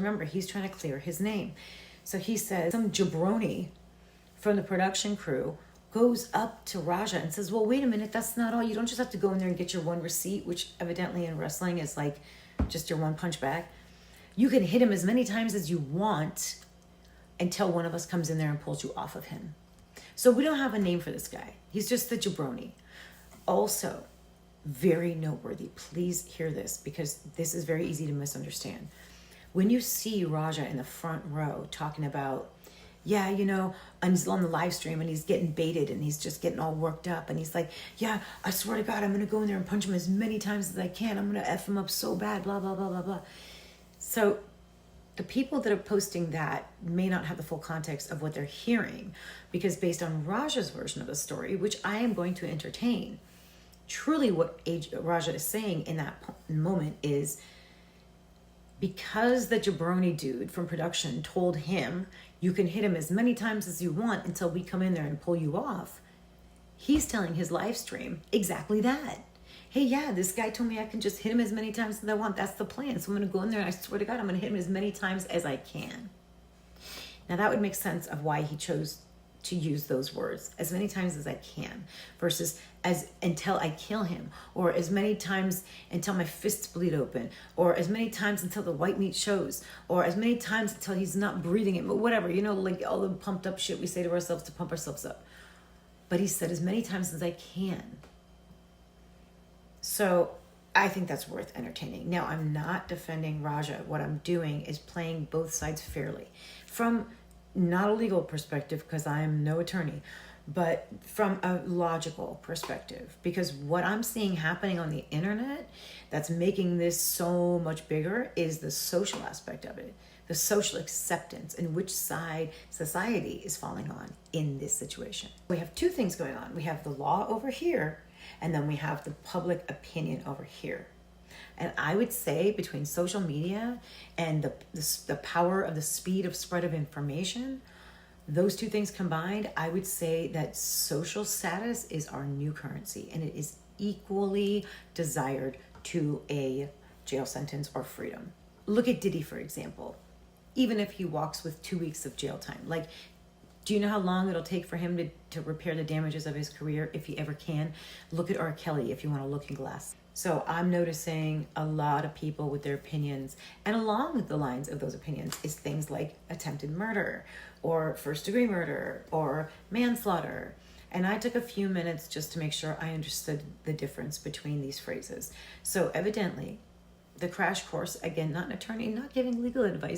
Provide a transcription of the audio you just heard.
Remember, he's trying to clear his name. So he says, some jabroni from the production crew goes up to Raja and says, well, wait a minute, that's not all. You don't just have to go in there and get your one receipt, which evidently in wrestling is like just your one punch bag. You can hit him as many times as you want until one of us comes in there and pulls you off of him. So we don't have a name for this guy. He's just the jabroni. Also, very noteworthy. Please hear this, because this is very easy to misunderstand. When you see Raja in the front row talking about, yeah, and he's on the live stream and he's getting baited and he's just getting all worked up and he's like, yeah, I swear to God, I'm going to go in there and punch him as many times as I can. I'm going to F him up so bad, blah, blah, blah, blah, blah. So the people that are posting that may not have the full context of what they're hearing, because based on Raja's version of the story, which I am going to entertain, truly what Raja is saying in that moment is, because the jabroni dude from production told him, you can hit him as many times as you want until we come in there and pull you off, he's telling his live stream exactly that. Hey, yeah, this guy told me I can just hit him as many times as I want. That's the plan. So I'm going to go in there and I swear to God, I'm going to hit him as many times as I can. Now that would make sense of why he chose to use those words, as many times as I can, versus as until I kill him, or as many times until my fists bleed open, or as many times until the white meat shows, or as many times until he's not breathing it, but whatever, like all the pumped up shit we say to ourselves to pump ourselves up. But he said as many times as I can. So I think that's worth entertaining. Now, I'm not defending Raja. What I'm doing is playing both sides fairly. From not a legal perspective, because I am no attorney, but from a logical perspective, because what I'm seeing happening on the internet that's making this so much bigger is the social aspect of it, the social acceptance and which side society is falling on in this situation. We have two things going on. We have the law over here, and then we have the public opinion over here. And I would say between social media and the power of the speed of spread of information, those two things combined, I would say that social status is our new currency, and it is equally desired to a jail sentence or freedom. Look at Diddy, for example. Even if he walks with 2 weeks of jail time, do you know how long it'll take for him to repair the damages of his career, if he ever can? Look at R. Kelly if you want a looking glass. So I'm noticing a lot of people with their opinions, and along the lines of those opinions is things like attempted murder or first-degree murder or manslaughter. And I took a few minutes just to make sure I understood the difference between these phrases. So evidently, the crash course, again, not an attorney, not giving legal advice,